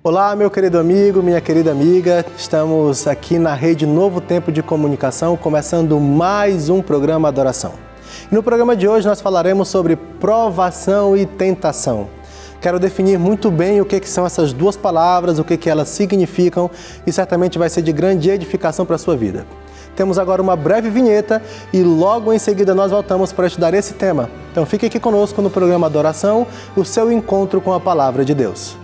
Olá, meu querido amigo, minha querida amiga. Estamos aqui na Rede Novo Tempo de Comunicação, começando mais um programa Adoração. E no programa de hoje nós falaremos sobre provação e tentação. Quero definir muito bem o que são essas duas palavras, o que elas significam e certamente vai ser de grande edificação para a sua vida. Temos agora uma breve vinheta e logo em seguida nós voltamos para estudar esse tema. Então fique aqui conosco no programa Adoração, o seu encontro com a Palavra de Deus.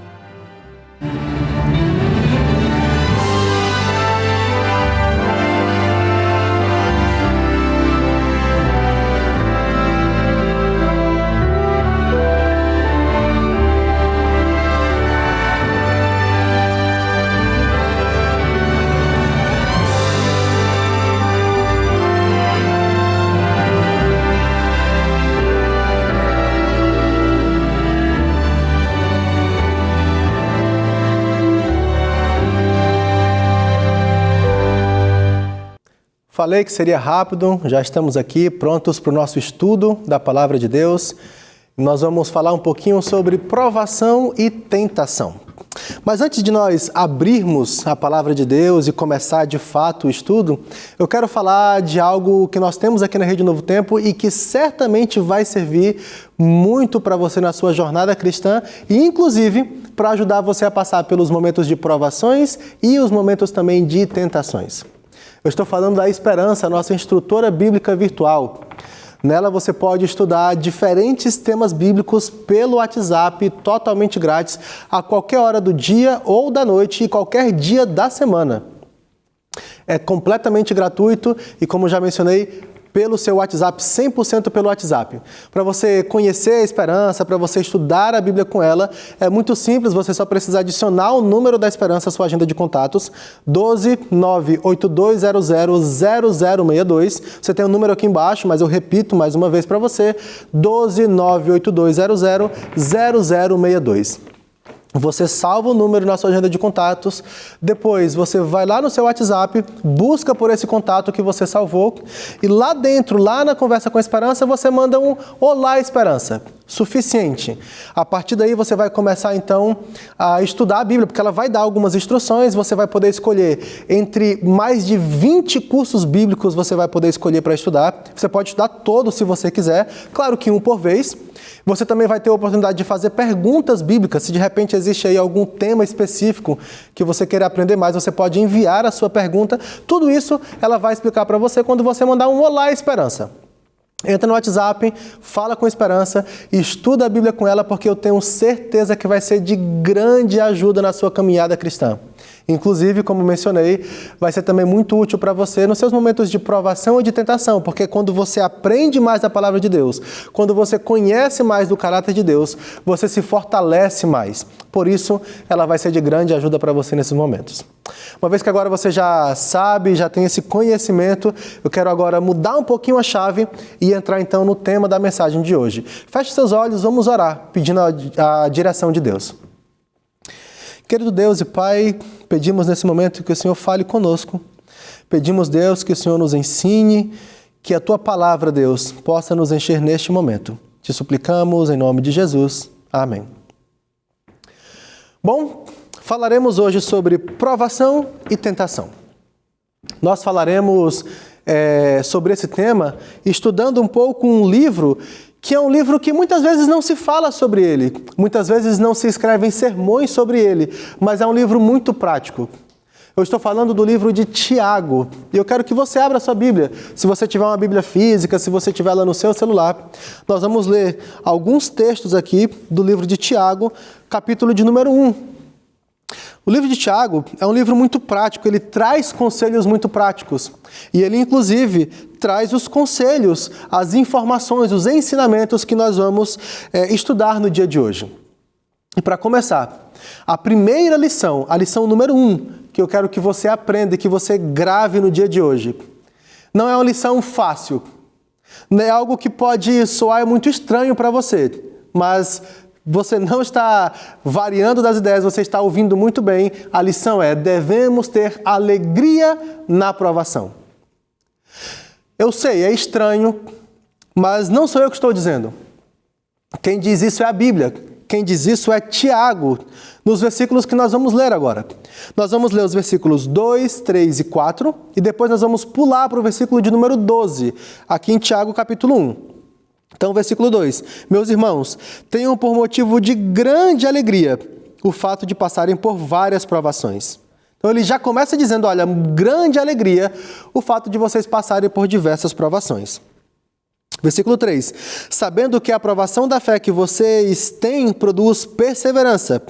Falei que seria rápido, já estamos aqui prontos para o nosso estudo da Palavra de Deus. Nós vamos falar um pouquinho sobre provação e tentação. Mas antes de nós abrirmos a Palavra de Deus e começar de fato o estudo, eu quero falar de algo que nós temos aqui na Rede Novo Tempo e que certamente vai servir muito para você na sua jornada cristã e inclusive para ajudar você a passar pelos momentos de provações e os momentos também de tentações. Eu estou falando da Esperança, nossa instrutora bíblica virtual. Nela você pode estudar diferentes temas bíblicos pelo WhatsApp, totalmente grátis, a qualquer hora do dia ou da noite e qualquer dia da semana. É completamente gratuito e, como já mencionei, pelo seu WhatsApp, 100% pelo WhatsApp. Para você conhecer a Esperança, para você estudar a Bíblia com ela, é muito simples, você só precisa adicionar o número da Esperança à sua agenda de contatos, 12982000062. Você tem o número aqui embaixo, mas eu repito mais uma vez para você, 12982000062. Você salva o número na sua agenda de contatos, depois você vai lá no seu WhatsApp, busca por esse contato que você salvou e lá dentro, lá na Conversa com a Esperança, você manda um Olá Esperança. Suficiente. A partir daí você vai começar então a estudar a Bíblia, porque ela vai dar algumas instruções, você vai poder escolher entre mais de 20 cursos bíblicos você vai poder escolher para estudar. Você pode estudar todos se você quiser, claro que um por vez. Você também vai ter a oportunidade de fazer perguntas bíblicas. Se de repente existe aí algum tema específico que você queira aprender mais, você pode enviar a sua pergunta. Tudo isso ela vai explicar para você quando você mandar um Olá Esperança. Entra no WhatsApp, fala com Esperança, estuda a Bíblia com ela, porque eu tenho certeza que vai ser de grande ajuda na sua caminhada cristã. Inclusive, como mencionei, vai ser também muito útil para você nos seus momentos de provação e de tentação, porque quando você aprende mais da Palavra de Deus, quando você conhece mais do caráter de Deus, você se fortalece mais. Por isso, ela vai ser de grande ajuda para você nesses momentos. Uma vez que agora você já sabe, já tem esse conhecimento, eu quero agora mudar um pouquinho a chave e entrar então no tema da mensagem de hoje. Feche seus olhos, vamos orar, pedindo a direção de Deus. Querido Deus e Pai, pedimos nesse momento que o Senhor fale conosco. Pedimos, Deus, que o Senhor nos ensine, que a Tua palavra, Deus, possa nos encher neste momento. Te suplicamos em nome de Jesus. Amém. Bom, falaremos hoje sobre provação e tentação. Nós falaremos sobre esse tema estudando um pouco um livro que é um livro que muitas vezes não se fala sobre ele, muitas vezes não se escrevem sermões sobre ele, mas é um livro muito prático. Eu estou falando do livro de Tiago, e eu quero que você abra a sua Bíblia. Se você tiver uma Bíblia física, se você tiver ela no seu celular, nós vamos ler alguns textos aqui do livro de Tiago, capítulo de número 1. O livro de Tiago é um livro muito prático, ele traz conselhos muito práticos. E ele, inclusive, traz os conselhos, as informações, os ensinamentos que nós vamos estudar no dia de hoje. E para começar, a primeira lição, a lição número 1, que eu quero que você aprenda e que você grave no dia de hoje, não é uma lição fácil, não é algo que pode soar muito estranho para você, mas você não está variando das ideias, você está ouvindo muito bem. A lição é: devemos ter alegria na provação. Eu sei, é estranho, mas não sou eu que estou dizendo. Quem diz isso é a Bíblia. Quem diz isso é Tiago, nos versículos que nós vamos ler agora. Nós vamos ler os versículos 2, 3 e 4, e depois nós vamos pular para o versículo de número 12, aqui em Tiago capítulo 1. Então, versículo 2. Meus irmãos, tenham por motivo de grande alegria o fato de passarem por várias provações. Então, ele já começa dizendo, olha, grande alegria o fato de vocês passarem por diversas provações. Versículo 3. Sabendo que a provação da fé que vocês têm produz perseverança.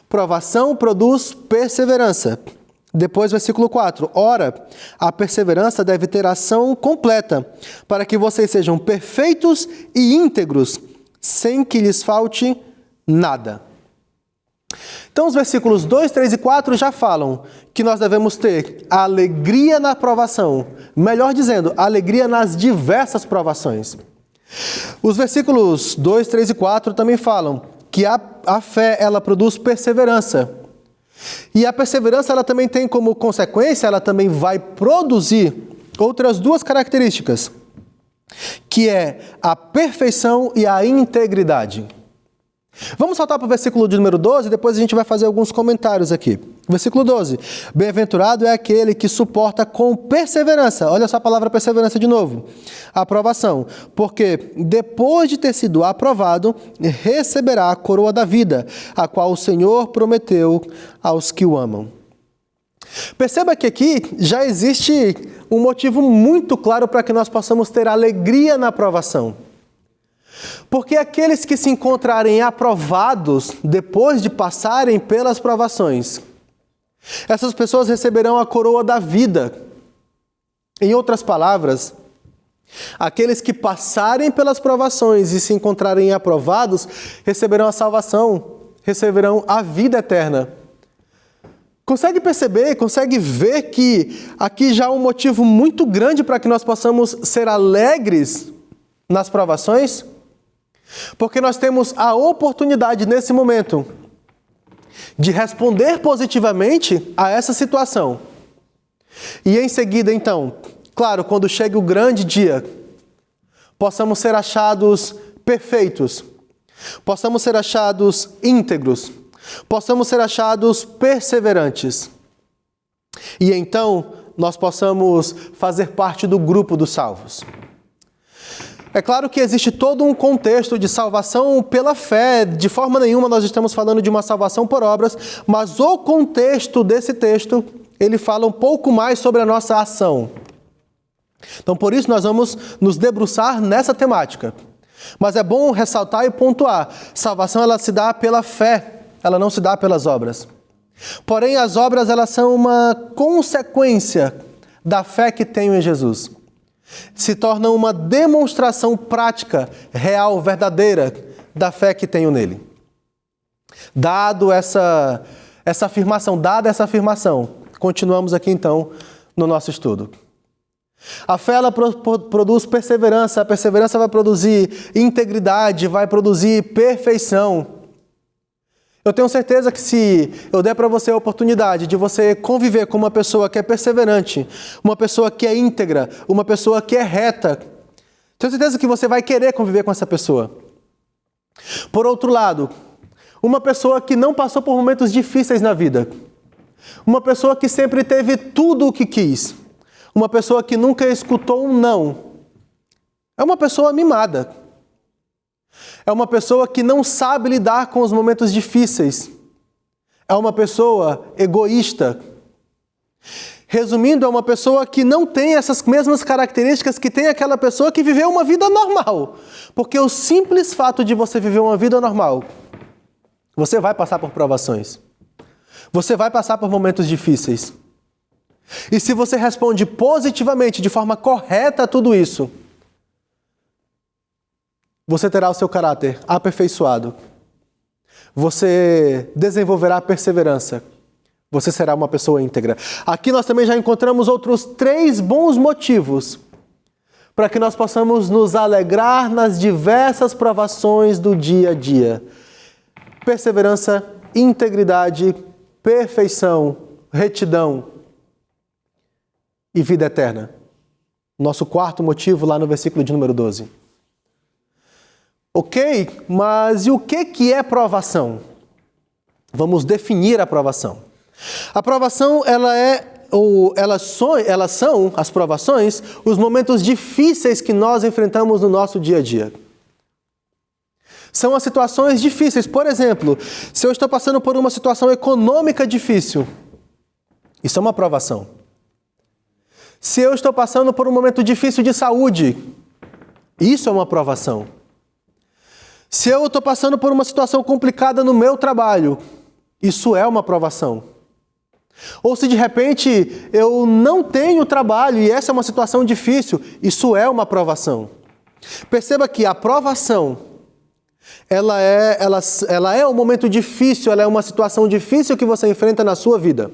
Provação produz perseverança. Depois, versículo 4. Ora, a perseverança deve ter ação completa, para que vocês sejam perfeitos e íntegros, sem que lhes falte nada. Então, os versículos 2, 3 e 4 já falam que nós devemos ter alegria na provação. Melhor dizendo, alegria nas diversas provações. Os versículos 2, 3 e 4 também falam que a fé, ela produz perseverança. E a perseverança, ela também tem como consequência, ela também vai produzir outras duas características, que é a perfeição e a integridade. Vamos saltar para o versículo de número 12, depois a gente vai fazer alguns comentários aqui. Versículo 12. Bem-aventurado é aquele que suporta com perseverança, olha só a palavra perseverança de novo, a aprovação, porque depois de ter sido aprovado, receberá a coroa da vida, a qual o Senhor prometeu aos que o amam. Perceba que aqui já existe um motivo muito claro para que nós possamos ter alegria na aprovação. Porque aqueles que se encontrarem aprovados depois de passarem pelas provações, essas pessoas receberão a coroa da vida. Em outras palavras, aqueles que passarem pelas provações e se encontrarem aprovados, receberão a salvação, receberão a vida eterna. Consegue perceber, consegue ver que aqui já há um motivo muito grande para que nós possamos ser alegres nas provações? Porque nós temos a oportunidade nesse momento de responder positivamente a essa situação. E em seguida, então, claro, quando chegue o grande dia, possamos ser achados perfeitos, possamos ser achados íntegros, possamos ser achados perseverantes. E então, nós possamos fazer parte do grupo dos salvos. É claro que existe todo um contexto de salvação pela fé, de forma nenhuma nós estamos falando de uma salvação por obras, mas o contexto desse texto, ele fala um pouco mais sobre a nossa ação. Então, por isso, nós vamos nos debruçar nessa temática. Mas é bom ressaltar e pontuar, salvação ela se dá pela fé, ela não se dá pelas obras. Porém, as obras elas são uma consequência da fé que tenho em Jesus. Se tornam uma demonstração prática, real, verdadeira da fé que tenho nele. Dada essa afirmação, continuamos aqui então no nosso estudo. A fé ela produz perseverança, a perseverança vai produzir integridade, vai produzir perfeição. Eu tenho certeza que se eu der para você a oportunidade de você conviver com uma pessoa que é perseverante, uma pessoa que é íntegra, uma pessoa que é reta, tenho certeza que você vai querer conviver com essa pessoa. Por outro lado, uma pessoa que não passou por momentos difíceis na vida, uma pessoa que sempre teve tudo o que quis, uma pessoa que nunca escutou um não, é uma pessoa mimada. É uma pessoa que não sabe lidar com os momentos difíceis. É uma pessoa egoísta. Resumindo, é uma pessoa que não tem essas mesmas características que tem aquela pessoa que viveu uma vida normal. Porque o simples fato de você viver uma vida normal, você vai passar por provações. Você vai passar por momentos difíceis. E se você responde positivamente, de forma correta a tudo isso, você terá o seu caráter aperfeiçoado. Você desenvolverá perseverança. Você será uma pessoa íntegra. Aqui nós também já encontramos outros 3 bons motivos para que nós possamos nos alegrar nas diversas provações do dia a dia. Perseverança, integridade, perfeição, retidão e vida eterna. Nosso 4º motivo lá no versículo de número 12. Ok, mas e o que é provação? Vamos definir a provação. A provação, elas são, as provações, os momentos difíceis que nós enfrentamos no nosso dia a dia. São as situações difíceis. Por exemplo, se eu estou passando por uma situação econômica difícil, isso é uma provação. Se eu estou passando por um momento difícil de saúde, isso é uma provação. Se eu estou passando por uma situação complicada no meu trabalho, isso é uma provação. Ou se de repente eu não tenho trabalho e essa é uma situação difícil, isso é uma provação. Perceba que a provação, ela é um momento difícil, ela é uma situação difícil que você enfrenta na sua vida.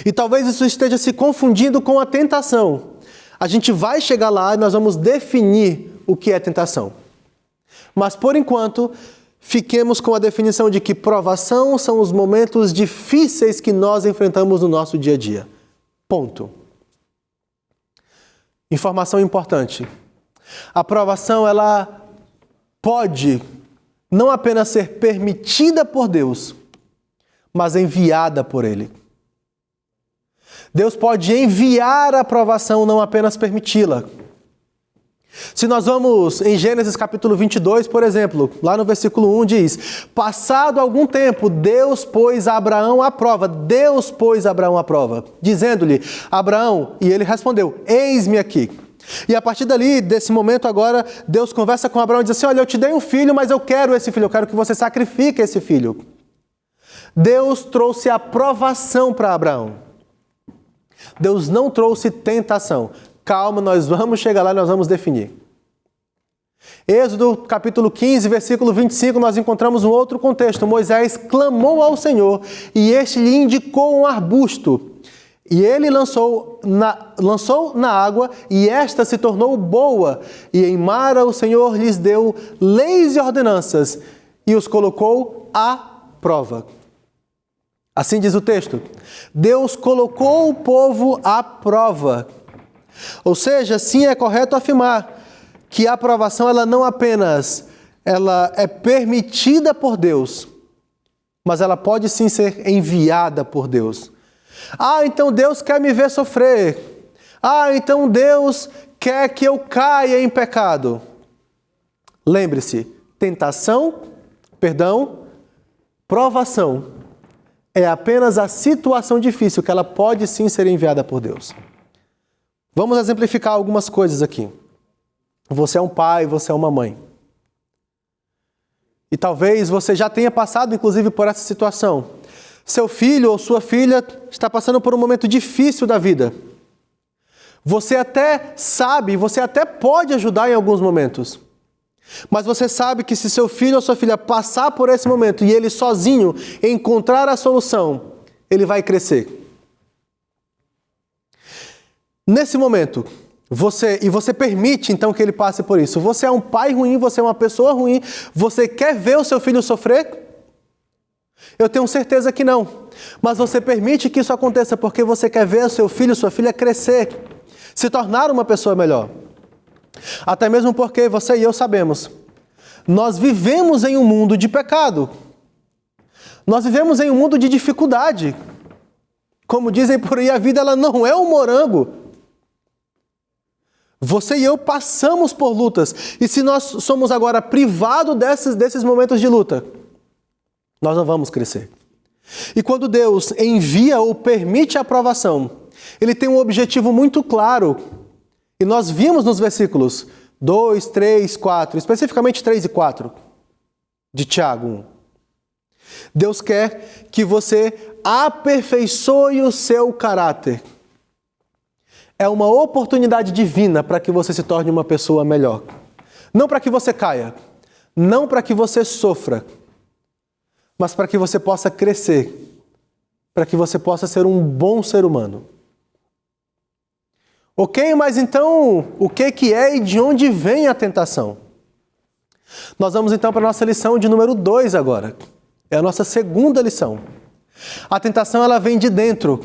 E talvez isso esteja se confundindo com a tentação. A gente vai chegar lá e nós vamos definir o que é tentação. Mas, por enquanto, fiquemos com a definição de que provação são os momentos difíceis que nós enfrentamos no nosso dia a dia. Ponto. Informação importante. A provação, ela pode não apenas ser permitida por Deus, mas enviada por Ele. Deus pode enviar a provação, não apenas permiti-la. Se nós vamos em Gênesis capítulo 22, por exemplo, lá no versículo 1 diz: passado algum tempo, Deus pôs Abraão à prova. Deus pôs Abraão à prova, dizendo-lhe: Abraão, e ele respondeu: eis-me aqui. E a partir dali, desse momento agora, Deus conversa com Abraão e diz assim: olha, eu te dei um filho, mas eu quero esse filho, eu quero que você sacrifique esse filho. Deus trouxe a provação para Abraão. Deus não trouxe tentação. Calma, nós vamos chegar lá e nós vamos definir. Êxodo capítulo 15, versículo 25, nós encontramos um outro contexto. Moisés clamou ao Senhor e este lhe indicou um arbusto. E ele lançou na água e esta se tornou boa. E em Mara o Senhor lhes deu leis e ordenanças e os colocou à prova. Assim diz o texto. Deus colocou o povo à prova. Ou seja, sim, é correto afirmar que a provação ela não apenas ela é permitida por Deus, mas ela pode sim ser enviada por Deus. Ah, então Deus quer me ver sofrer. Ah, então Deus quer que eu caia em pecado. Lembre-se, provação é apenas a situação difícil que ela pode sim ser enviada por Deus. Vamos exemplificar algumas coisas aqui. Você é um pai, você é uma mãe. E talvez você já tenha passado, inclusive, por essa situação. Seu filho ou sua filha está passando por um momento difícil da vida. Você até sabe, você até pode ajudar em alguns momentos. Mas você sabe que se seu filho ou sua filha passar por esse momento e ele sozinho encontrar a solução, ele vai crescer. Nesse momento, você permite então que ele passe por isso. Você é um pai ruim, você é uma pessoa ruim, você quer ver o seu filho sofrer? Eu tenho certeza que não. Mas você permite que isso aconteça porque você quer ver o seu filho, sua filha crescer, se tornar uma pessoa melhor. Até mesmo porque você e eu sabemos, nós vivemos em um mundo de pecado. Nós vivemos em um mundo de dificuldade. Como dizem por aí, a vida ela não é um morango. Você e eu passamos por lutas. E se nós somos agora privados desses momentos de luta, nós não vamos crescer. E quando Deus envia ou permite a provação, Ele tem um objetivo muito claro. E nós vimos nos versículos 2, 3, 4, especificamente 3 e 4, de Tiago 1. Deus quer que você aperfeiçoe o seu caráter. É uma oportunidade divina para que você se torne uma pessoa melhor. Não para que você caia, não para que você sofra, mas para que você possa crescer, para que você possa ser um bom ser humano. Ok, mas então, o que é e de onde vem a tentação? Nós vamos então para a nossa lição de número 2 agora. É a nossa segunda lição. A tentação ela vem de dentro.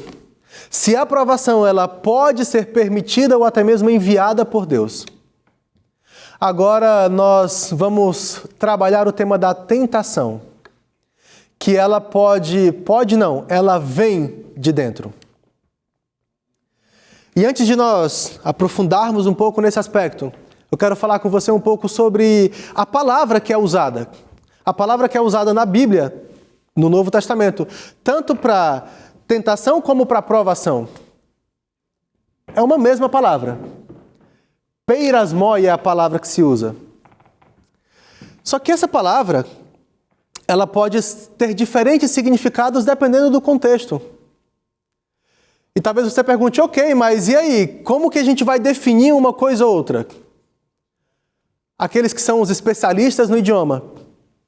Se a provação ela pode ser permitida ou até mesmo enviada por Deus. Agora nós vamos trabalhar o tema da tentação, que ela ela vem de dentro. E antes de nós aprofundarmos um pouco nesse aspecto, eu quero falar com você um pouco sobre a palavra que é usada. A palavra que é usada na Bíblia, no Novo Testamento, tanto para tentação como para provação. É uma mesma palavra. Peirasmoi é a palavra que se usa. Só que essa palavra, ela pode ter diferentes significados dependendo do contexto. E talvez você pergunte, ok, mas e aí? Como que a gente vai definir uma coisa ou outra? Aqueles que são os especialistas no idioma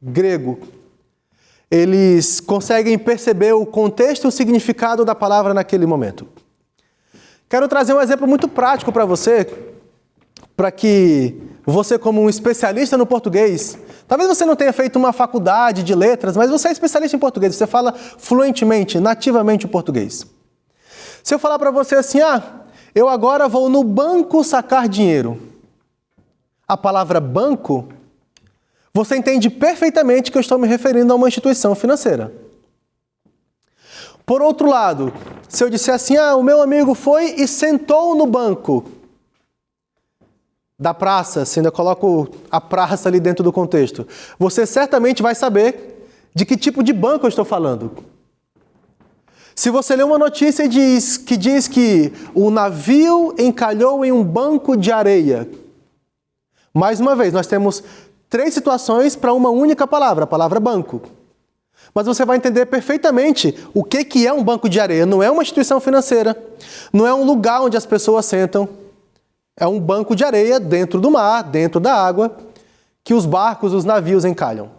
grego, eles conseguem perceber o contexto e o significado da palavra naquele momento. Quero trazer um exemplo muito prático para você, para que você, como um especialista no português, talvez você não tenha feito uma faculdade de letras, mas você é especialista em português, você fala fluentemente, nativamente o português. Se eu falar para você assim, eu agora vou no banco sacar dinheiro. A palavra banco, você entende perfeitamente que eu estou me referindo a uma instituição financeira. Por outro lado, se eu disser assim, o meu amigo foi e sentou no banco da praça, se ainda coloco a praça ali dentro do contexto, você certamente vai saber de que tipo de banco eu estou falando. Se você ler uma notícia que diz que o navio encalhou em um banco de areia, mais uma vez, nós temos 3 situações para uma única palavra, a palavra banco. Mas você vai entender perfeitamente o que é um banco de areia. Não é uma instituição financeira, não é um lugar onde as pessoas sentam. É um banco de areia dentro do mar, dentro da água, que os barcos, os navios encalham.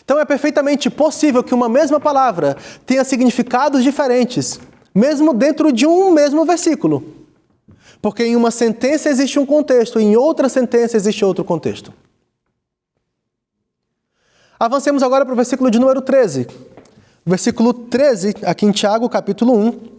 Então é perfeitamente possível que uma mesma palavra tenha significados diferentes, mesmo dentro de um mesmo versículo. Porque em uma sentença existe um contexto, em outra sentença existe outro contexto. Avancemos agora para o versículo de número 13. Versículo 13, aqui em Tiago, capítulo 1.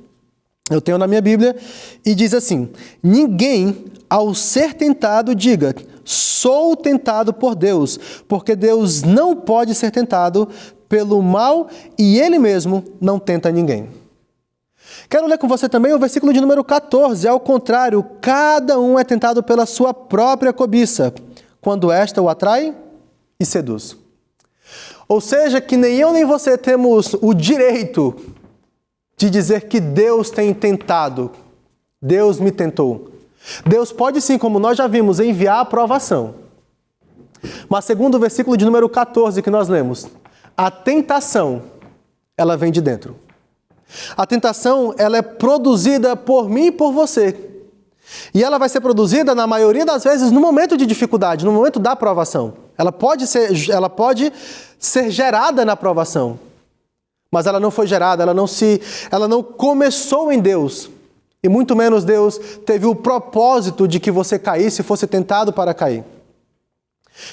Eu tenho na minha Bíblia, e diz assim: ninguém, ao ser tentado, diga, sou tentado por Deus, porque Deus não pode ser tentado pelo mal e Ele mesmo não tenta ninguém. Quero ler com você também o versículo de número 14. Ao contrário, cada um é tentado pela sua própria cobiça, quando esta o atrai e seduz. Ou seja, que nem eu nem você temos o direito de dizer que Deus tem tentado, Deus me tentou. Deus pode sim, como nós já vimos, enviar a provação. Mas segundo o versículo de número 14 que nós lemos, a tentação, ela vem de dentro. A tentação, ela é produzida por mim e por você. E ela vai ser produzida, na maioria das vezes, no momento de dificuldade, no momento da provação. Ela pode ser gerada na provação. Mas ela não foi gerada, ela não começou em Deus. E muito menos Deus teve o propósito de que você caísse e fosse tentado para cair.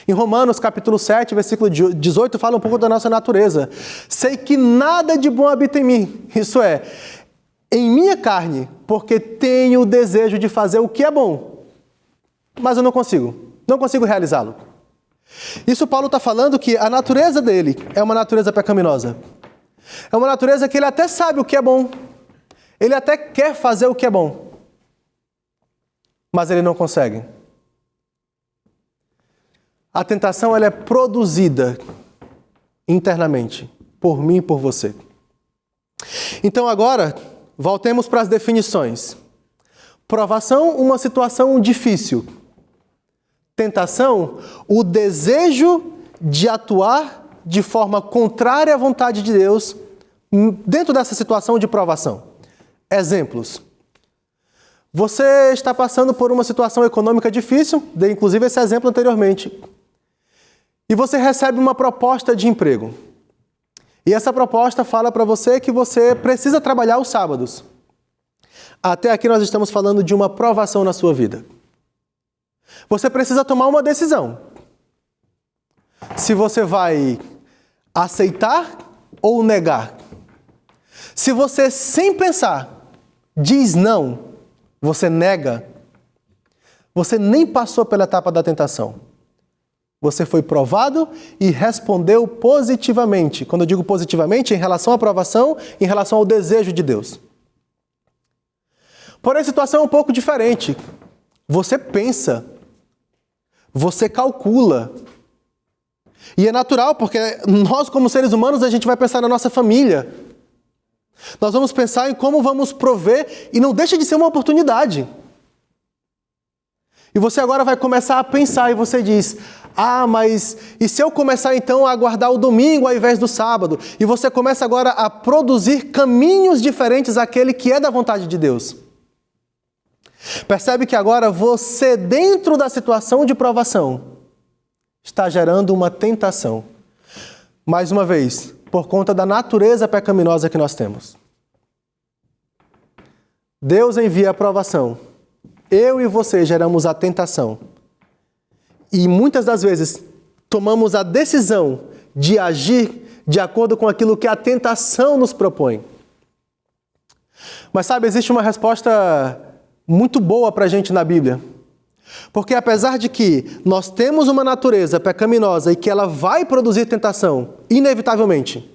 Em Romanos capítulo 7, versículo 18, fala um pouco da nossa natureza. Sei que nada de bom habita em mim, isso é, em minha carne, porque tenho o desejo de fazer o que é bom, mas eu não consigo realizá-lo. Isso Paulo está falando que a natureza dele é uma natureza pecaminosa. É uma natureza que ele até sabe o que é bom. Ele até quer fazer o que é bom. Mas ele não consegue. A tentação ela é produzida internamente, por mim e por você. Então agora, voltemos para as definições. Provação, uma situação difícil. Tentação, o desejo de atuar de forma contrária à vontade de Deus dentro dessa situação de provação. Exemplos. Você está passando por uma situação econômica difícil, dei inclusive esse exemplo anteriormente, e você recebe uma proposta de emprego. E essa proposta fala para você que você precisa trabalhar os sábados. Até aqui nós estamos falando de uma provação na sua vida. Você precisa tomar uma decisão. Se você vai aceitar ou negar. Se você, sem pensar, diz não, você nega, Você nem passou pela etapa da tentação. Você foi provado e respondeu positivamente. Quando eu digo positivamente, em relação à aprovação, em relação ao desejo de Deus. Porém, a situação é um pouco diferente. Você pensa, você calcula. E é natural, porque nós, como seres humanos, a gente vai pensar na nossa família. Nós vamos pensar em como vamos prover, e não deixa de ser uma oportunidade. E você agora vai começar a pensar, e você diz, mas e se eu começar então a guardar o domingo ao invés do sábado? E você começa agora a produzir caminhos diferentes àquele que é da vontade de Deus. Percebe que agora você, dentro da situação de provação, está gerando uma tentação. Mais uma vez, por conta da natureza pecaminosa que nós temos. Deus envia a provação. Eu e você geramos a tentação. E muitas das vezes tomamos a decisão de agir de acordo com aquilo que a tentação nos propõe. Mas sabe, existe uma resposta muito boa para a gente na Bíblia. Porque apesar de que nós temos uma natureza pecaminosa e que ela vai produzir tentação, inevitavelmente,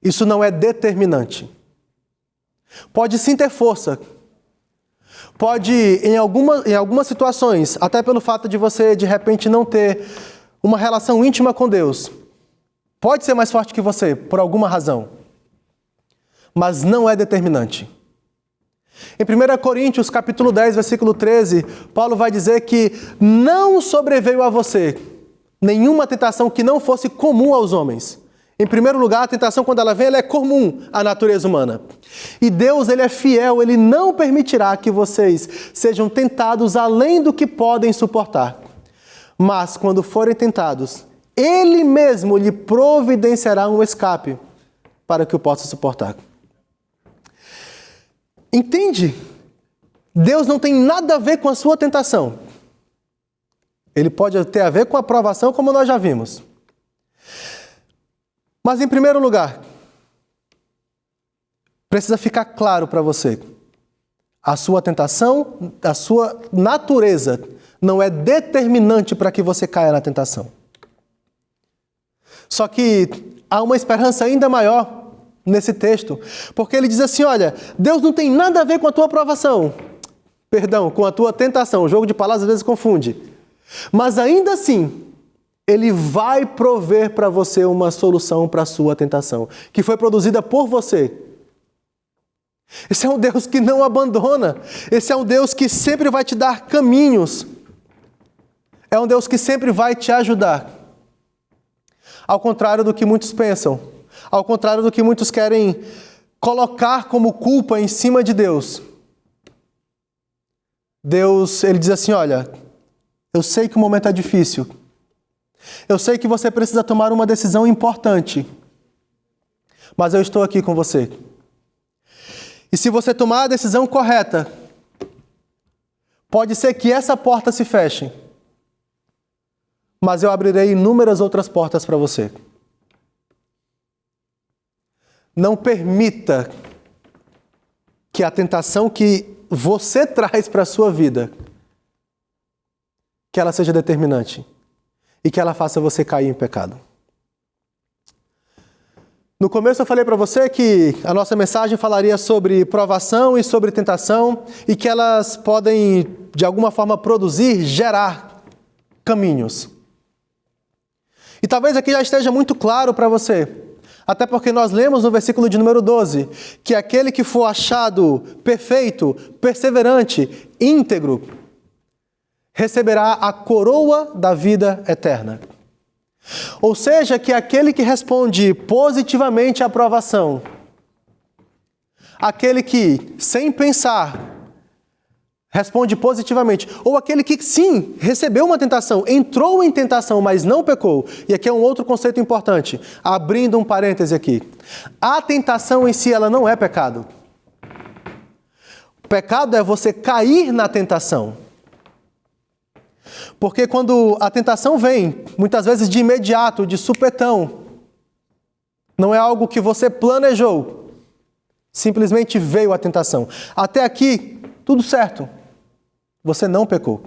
isso não é determinante. Pode sim ter força. Pode, em algumas situações, até pelo fato de você, de repente, não ter uma relação íntima com Deus, pode ser mais forte que você, por alguma razão. Mas não é determinante. Em 1 Coríntios, capítulo 10, versículo 13, Paulo vai dizer que não sobreveio a você nenhuma tentação que não fosse comum aos homens. Em primeiro lugar, a tentação, quando ela vem, ela é comum à natureza humana. E Deus, Ele é fiel, Ele não permitirá que vocês sejam tentados além do que podem suportar. Mas, quando forem tentados, Ele mesmo lhe providenciará um escape para que o possa suportar. Entende? Deus não tem nada a ver com a sua tentação. Ele pode ter a ver com a provação, como nós já vimos. Mas, em primeiro lugar, precisa ficar claro para você. A sua tentação, a sua natureza, não é determinante para que você caia na tentação. Só que há uma esperança ainda maior nesse texto, porque ele diz assim, olha, Deus não tem nada a ver com a tua provação, com a tua tentação, o jogo de palavras às vezes confunde, mas ainda assim, Ele vai prover para você uma solução para a sua tentação, que foi produzida por você. Esse é um Deus que não abandona, esse é um Deus que sempre vai te dar caminhos, é um Deus que sempre vai te ajudar, ao contrário do que muitos pensam. Ao contrário do que muitos querem colocar como culpa em cima de Deus. Deus, Ele diz assim, olha, eu sei que o momento é difícil. Eu sei que você precisa tomar uma decisão importante. Mas eu estou aqui com você. E se você tomar a decisão correta, pode ser que essa porta se feche. Mas eu abrirei inúmeras outras portas para você. Não permita que a tentação que você traz para a sua vida, que ela seja determinante e que ela faça você cair em pecado. No começo eu falei para você que a nossa mensagem falaria sobre provação e sobre tentação e que elas podem, de alguma forma, gerar caminhos. E talvez aqui já esteja muito claro para você. Até porque nós lemos no versículo de número 12, que aquele que for achado perfeito, perseverante, íntegro, receberá a coroa da vida eterna. Ou seja, que aquele que responde positivamente à provação, aquele que, sem pensar, responde positivamente, ou aquele que, sim, recebeu uma tentação, entrou em tentação, mas não pecou. E aqui é um outro conceito importante, abrindo um parêntese aqui. A tentação em si, ela não é pecado. Pecado é você cair na tentação. Porque quando a tentação vem, muitas vezes de imediato, de supetão, não é algo que você planejou, simplesmente veio a tentação. Até aqui, tudo certo. você não pecou.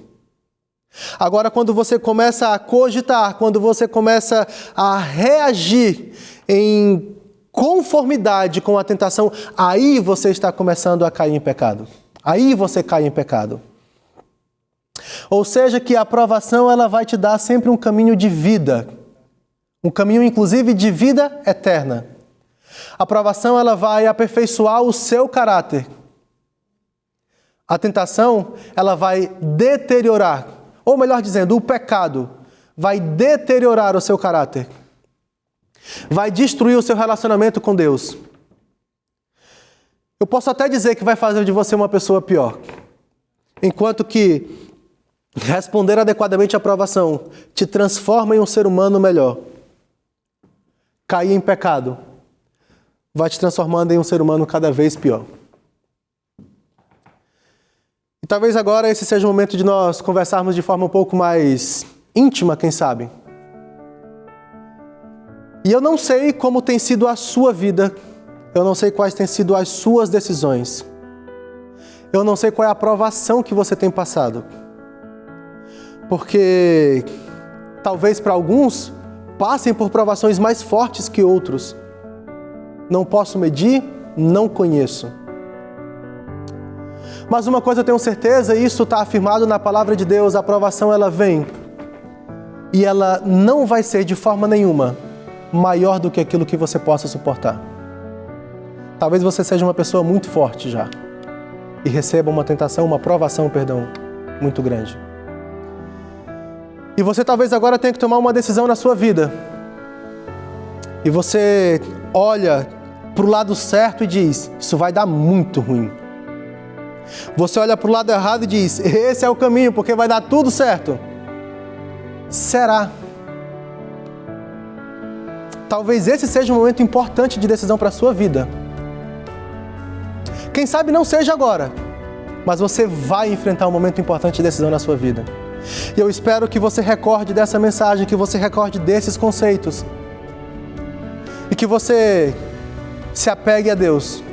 Agora, quando você começa a cogitar, quando você começa a reagir em conformidade com a tentação, aí você está começando a cair em pecado. Aí você cai em pecado. Ou seja, que a aprovação ela vai te dar sempre um caminho de vida. Um caminho, inclusive, de vida eterna. A aprovação ela vai aperfeiçoar o seu caráter. A tentação ela vai deteriorar, ou melhor dizendo, o pecado vai deteriorar o seu caráter. Vai destruir o seu relacionamento com Deus. Eu posso até dizer que vai fazer de você uma pessoa pior. Enquanto que responder adequadamente à aprovação te transforma em um ser humano melhor. Cair em pecado vai te transformando em um ser humano cada vez pior. E talvez agora esse seja o momento de nós conversarmos de forma um pouco mais íntima, quem sabe. E eu não sei como tem sido a sua vida, eu não sei quais têm sido as suas decisões, eu não sei qual é a aprovação que você tem passado. Porque talvez para alguns passem por provações mais fortes que outros. Não posso medir, não conheço. Mas uma coisa eu tenho certeza, e isso está afirmado na palavra de Deus, a aprovação ela vem. E ela não vai ser de forma nenhuma maior do que aquilo que você possa suportar. Talvez você seja uma pessoa muito forte já. E receba uma tentação, uma provação, muito grande. E você talvez agora tenha que tomar uma decisão na sua vida. E você olha para o lado certo e diz, isso vai dar muito ruim. Você olha para o lado errado e diz, esse é o caminho, porque vai dar tudo certo. Será? Talvez esse seja um momento importante de decisão para a sua vida. Quem sabe não seja agora, mas você vai enfrentar um momento importante de decisão na sua vida. E eu espero que você recorde dessa mensagem, que você recorde desses conceitos. E que você se apegue a Deus.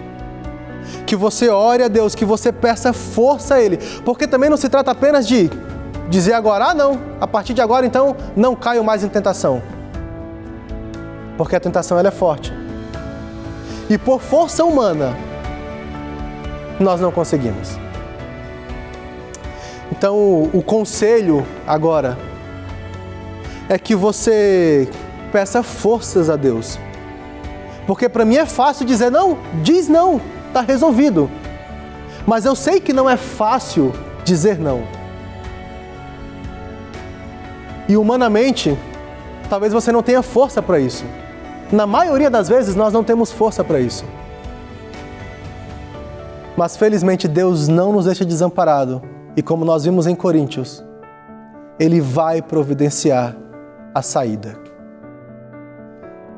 Que você ore a Deus, que você peça força a Ele. Porque também não se trata apenas de dizer agora, não, a partir de agora então não caio mais em tentação. Porque a tentação ela é forte. E por força humana, nós não conseguimos. Então, o conselho agora é que você peça forças a Deus. Porque para mim é fácil dizer não, diz não, está resolvido. Mas eu sei que não é fácil dizer não. E humanamente, talvez você não tenha força para isso. Na maioria das vezes, nós não temos força para isso. Mas felizmente Deus não nos deixa desamparado. E como nós vimos em Coríntios, Ele vai providenciar a saída.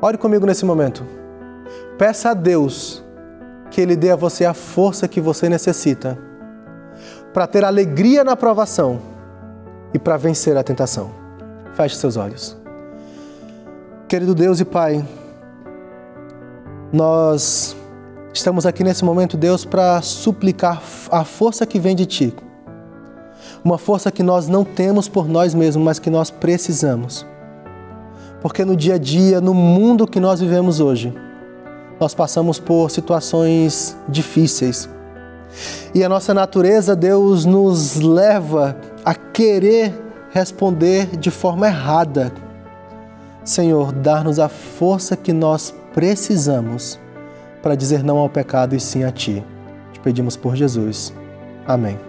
Ore comigo nesse momento. Peça a Deus que Ele dê a você a força que você necessita para ter alegria na provação e para vencer a tentação. Feche seus olhos. Querido Deus e Pai, nós estamos aqui nesse momento, Deus, para suplicar a força que vem de Ti. Uma força que nós não temos por nós mesmos, mas que nós precisamos. Porque no dia a dia, no mundo que nós vivemos hoje, nós passamos por situações difíceis. E a nossa natureza, Deus, nos leva a querer responder de forma errada. Senhor, dar-nos a força que nós precisamos para dizer não ao pecado e sim a Ti. Te pedimos por Jesus. Amém.